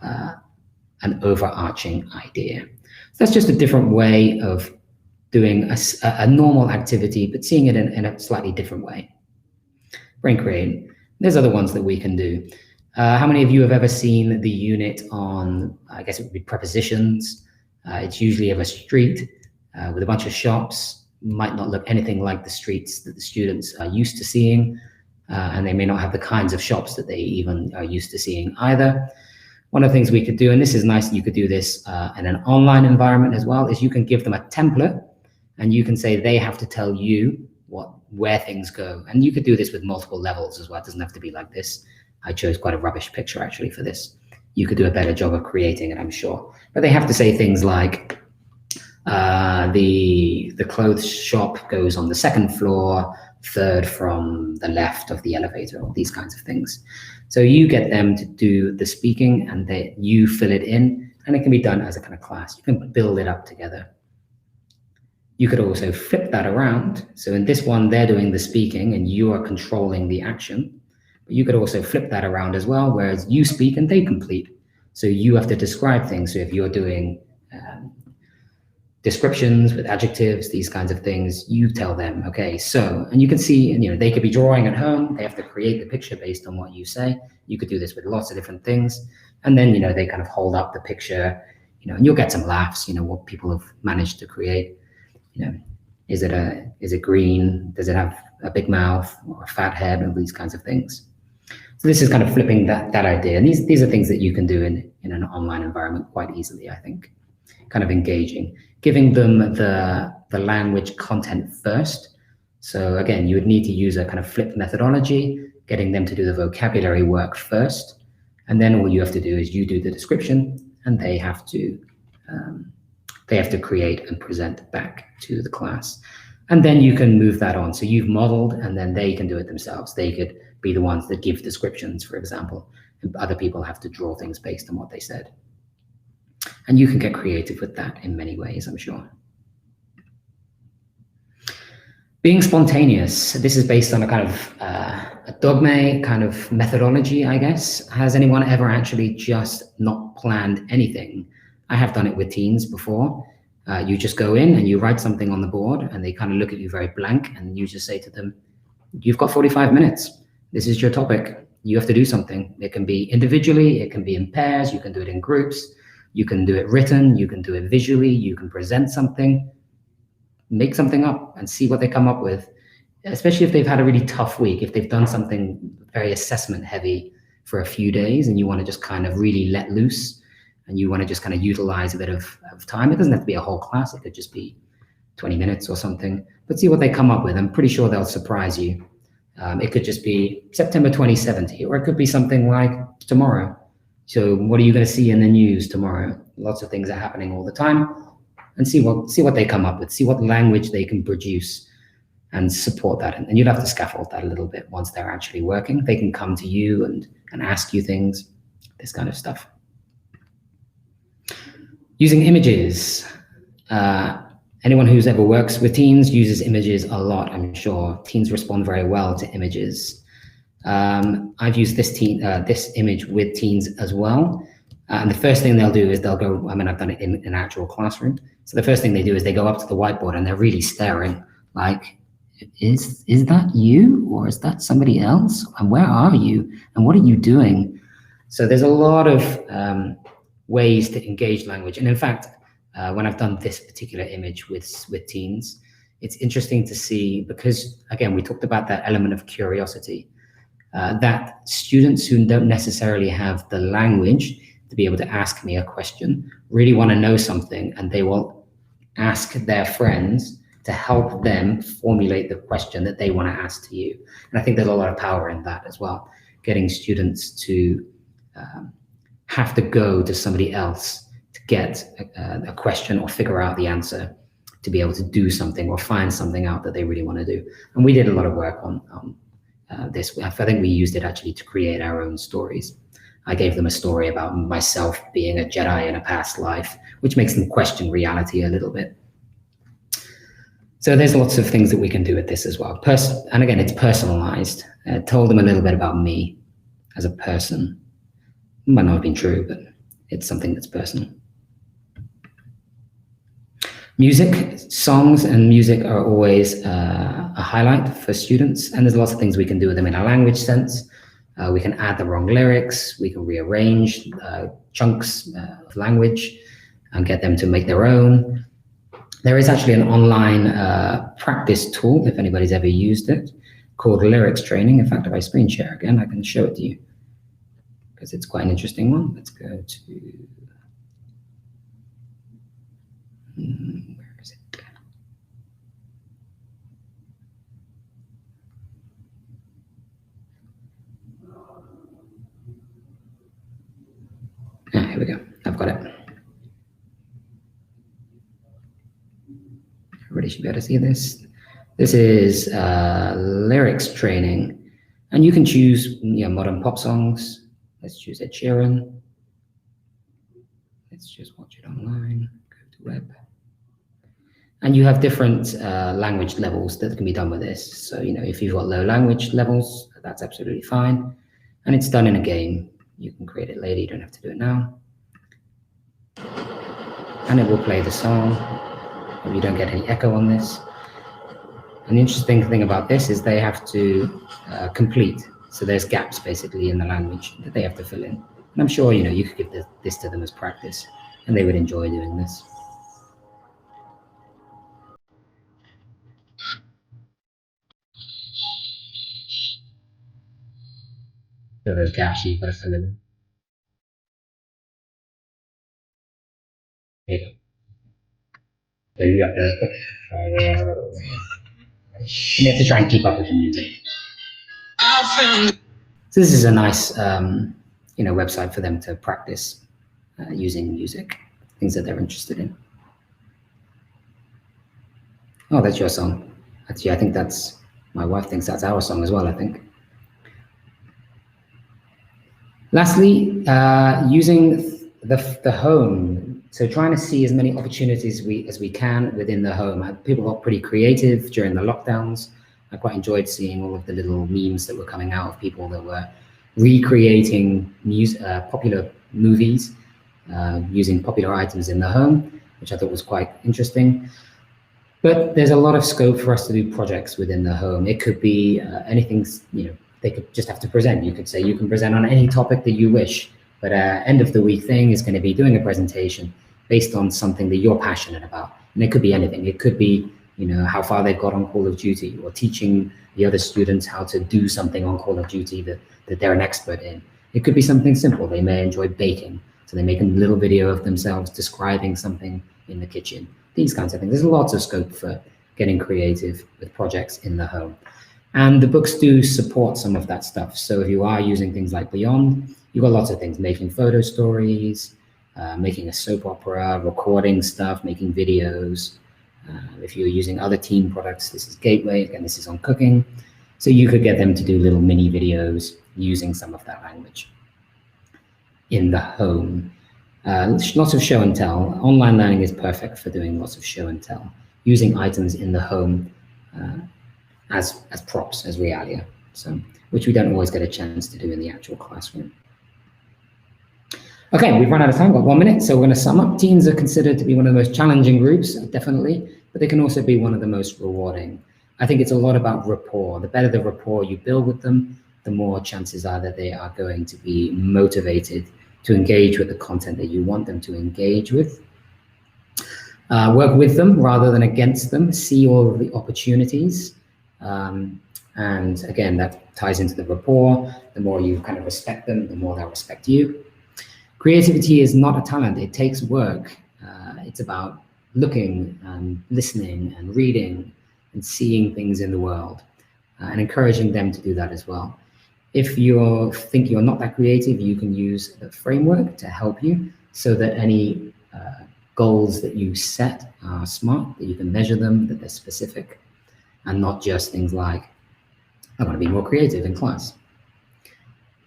an overarching idea. So that's just a different way of doing a normal activity, but seeing it in a slightly different way. Brain creating. There's other ones that we can do. How many of you have ever seen the unit on, I guess it would be prepositions? It's usually of a street with a bunch of shops. Might not look anything like the streets that the students are used to seeing. And they may not have the kinds of shops that they even are used to seeing either. One of the things we could do, and this is nice, you could do this in an online environment as well, is you can give them a template and you can say they have to tell you where things go. And you could do this with multiple levels as well. It doesn't have to be like this. I chose quite a rubbish picture actually for this. You could do a better job of creating it, I'm sure. But they have to say things like the clothes shop goes on the second floor, third from the left of the elevator, or these kinds of things. So you get them to do the speaking and you fill it in, and it can be done as a kind of class. You can build it up together. You could also flip that around. So in this one, they're doing the speaking and you are controlling the action. But you could also flip that around as well, whereas you speak and they complete. So you have to describe things. So if you're doing descriptions with adjectives, these kinds of things, you tell them, okay, so, and you can see, and they could be drawing at home, they have to create the picture based on what you say. You could do this with lots of different things. And then, they kind of hold up the picture, and you'll get some laughs, what people have managed to create. Is it green? Does it have a big mouth or a fat head, and these kinds of things? So this is kind of flipping that idea. And these are things that you can do in an online environment quite easily, I think. Kind of engaging, giving them the language content first. So again, you would need to use a kind of flipped methodology, getting them to do the vocabulary work first. And then all you have to do is you do the description, and they have to create and present back to the class. And then you can move that on. So you've modeled, and then they can do it themselves. They could be the ones that give descriptions, for example, and other people have to draw things based on what they said. And you can get creative with that in many ways, I'm sure. Being spontaneous. This is based on a kind of a dogme kind of methodology, I guess. Has anyone ever actually just not planned anything? I have done it with teens before. You just go in and you write something on the board, and they kind of look at you very blank, and you just say to them, you've got 45 minutes. This is your topic. You have to do something. It can be individually, it can be in pairs, you can do it in groups. You can do it written, you can do it visually, you can present something, make something up and see what they come up with, especially if they've had a really tough week, if they've done something very assessment heavy for a few days and you want to just kind of really let loose and you want to just kind of utilize a bit of time. It doesn't have to be a whole class, it could just be 20 minutes or something, but see what they come up with. I'm pretty sure they'll surprise you. It could just be September 2070, or it could be something like tomorrow. So what are you going to see in the news tomorrow? Lots of things are happening all the time, and see what they come up with, see what language they can produce and support that. And you'll have to scaffold that a little bit once they're actually working. They can come to you and ask you things, this kind of stuff. Using images. Anyone who's ever works with teens uses images a lot, I'm sure. Teens respond very well to images. I've used this image with teens as well. And the first thing they'll do is they'll go, I've done it in an actual classroom. So the first thing they do is they go up to the whiteboard and they're really staring like, is that you, or is that somebody else? And where are you? And what are you doing? So there's a lot of ways to engage language. And in fact, when I've done this particular image with teens, it's interesting to see, because again, we talked about that element of curiosity, that students who don't necessarily have the language to be able to ask me a question really want to know something, and they will ask their friends to help them formulate the question that they want to ask to you. And I think there's a lot of power in that as well, getting students to have to go to somebody else to get a question or figure out the answer, to be able to do something or find something out that they really want to do. And we did a lot of work on this. I think we used it actually to create our own stories. I gave them a story about myself being a Jedi in a past life, which makes them question reality a little bit. So there's lots of things that we can do with this as well. And again, it's personalized. Told them a little bit about me as a person. Might not have been true, but it's something that's personal. Music, songs and music are always a highlight for students, and there's lots of things we can do with them in a language sense. We can add the wrong lyrics, we can rearrange chunks of language and get them to make their own. There is actually an online practice tool, if anybody's ever used it, called Lyrics Training. In fact, if I screen share again, I can show it to you, because it's quite an interesting one. Let's go to... where is it? Here we go. I've got it. Everybody should be able to see this. This is lyrics training, and you can choose modern pop songs. Let's choose Ed Sheeran. Let's just watch it online. Go to web. And you have different language levels that can be done with this. So, if you've got low language levels, that's absolutely fine. And it's done in a game. You can create it later, you don't have to do it now. And it will play the song. Hope you don't get any echo on this. And the interesting thing about this is they have to complete. So there's gaps basically in the language that they have to fill in. And I'm sure, you could give this to them as practice, and they would enjoy doing this. So there's gaps you've got to fill in. There you go. So you have to, you have to try and keep up with the music. So this is a nice, website for them to practice using music, things that they're interested in. Oh, that's your song. Actually, I think my wife thinks that's our song as well, I think. Lastly, using the home. So trying to see as many opportunities as we can within the home. People got pretty creative during the lockdowns. I quite enjoyed seeing all of the little memes that were coming out of people that were recreating popular movies using popular items in the home, which I thought was quite interesting. But there's a lot of scope for us to do projects within the home. It could be anything, they could just have to present. You could say you can present on any topic that you wish, but end of the week thing is going to be doing a presentation based on something that you're passionate about. And it could be anything. It could be, how far they've got on Call of Duty, or teaching the other students how to do something on Call of Duty that they're an expert in. It could be something simple. They may enjoy baking, so they make a little video of themselves describing something in the kitchen. These kinds of things. There's lots of scope for getting creative with projects in the home. And the books do support some of that stuff. So if you are using things like Beyond, you've got lots of things, making photo stories, making a soap opera, recording stuff, making videos. If you're using other team products, this is Gateway. Again, this is on cooking. So you could get them to do little mini videos using some of that language in the home. Lots of show and tell. Online learning is perfect for doing lots of show and tell, using items in the home as props, as realia, so which we don't always get a chance to do in the actual classroom. Okay, we've run out of time, got 1 minute, so we're going to sum up. Teens are considered to be one of the most challenging groups, definitely, but they can also be one of the most rewarding. I think it's a lot about rapport. The better the rapport you build with them, the more chances are that they are going to be motivated to engage with the content that you want them to engage with. Work with them rather than against them, see all of the opportunities. And again, that ties into the rapport. The more you kind of respect them, the more they'll respect you. Creativity is not a talent, it takes work. It's about looking and listening and reading and seeing things in the world and encouraging them to do that as well. If you think you're not that creative, you can use the framework to help you so that any goals that you set are smart, that you can measure them, that they're specific, and not just things like, I want to be more creative in class.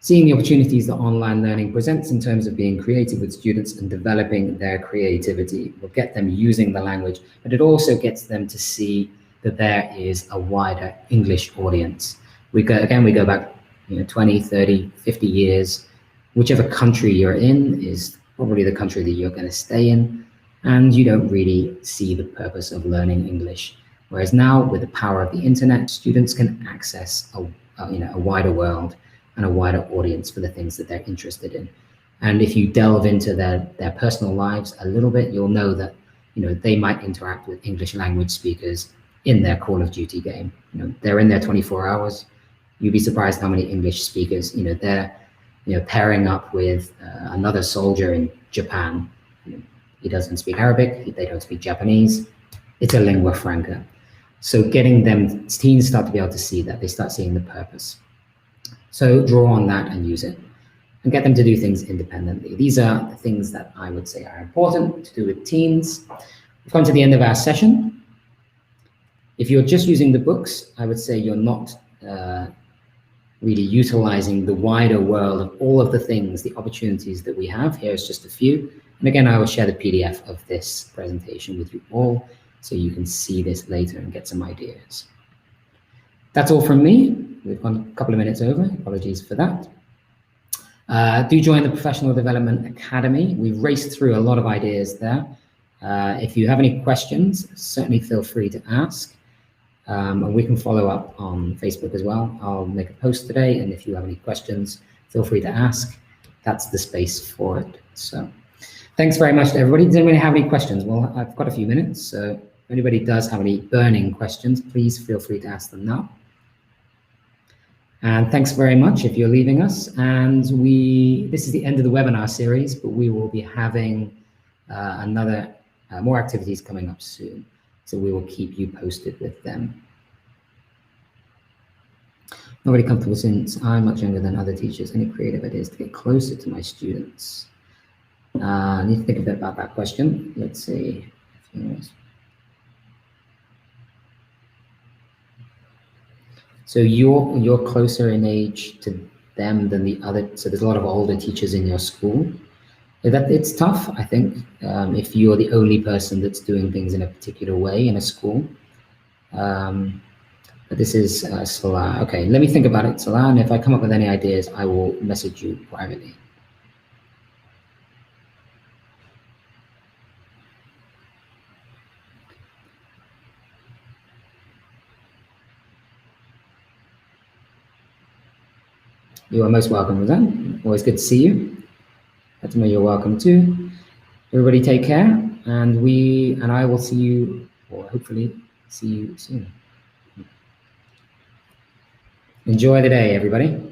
Seeing the opportunities that online learning presents in terms of being creative with students and developing their creativity will get them using the language, but it also gets them to see that there is a wider English audience. We go back 20, 30, 50 years. Whichever country you're in is probably the country that you're going to stay in, and you don't really see the purpose of learning English. Whereas now, with the power of the internet, students can access a wider world and a wider audience for the things that they're interested in. And if you delve into their personal lives a little bit, you'll know that they might interact with English language speakers in their Call of Duty game. They're in there 24 hours. You'd be surprised how many English speakers they're pairing up with another soldier in Japan. He doesn't speak Arabic, they don't speak Japanese. It's a lingua franca. So getting them, teens start to be able to see that, they start seeing the purpose. So draw on that and use it and get them to do things independently. These are the things that I would say are important to do with teens. We've come to the end of our session. If you're just using the books, I would say you're not really utilizing the wider world of all of the things, the opportunities that we have. Here's just a few. And again, I will share the PDF of this presentation with you all so you can see this later and get some ideas. That's all from me. We've gone a couple of minutes over. Apologies for that. Do join the Professional Development Academy. We've raced through a lot of ideas there. If you have any questions, certainly feel free to ask. And we can follow up on Facebook as well. I'll make a post today, and if you have any questions, feel free to ask. That's the space for it. So thanks very much to everybody. Does anybody have any questions? Well, I've got a few minutes, so if anybody does have any burning questions, please feel free to ask them now. And thanks very much if you're leaving us. And this is the end of the webinar series, but we will be having more activities coming up soon. So we will keep you posted with them. Nobody comfortable since I'm much younger than other teachers. Any creative ideas to get closer to my students? I need to think a bit about that question. Let's see. So you're closer in age to them than the other. So there's a lot of older teachers in your school. It's tough, I think, if you're the only person that's doing things in a particular way in a school. But this is Salah. Okay, let me think about it, Salah, and if I come up with any ideas, I will message you privately. You are most welcome, Razan. Always good to see you. Fatima, you're welcome too. Everybody take care, and I will see you, or hopefully see you soon. Enjoy the day, everybody.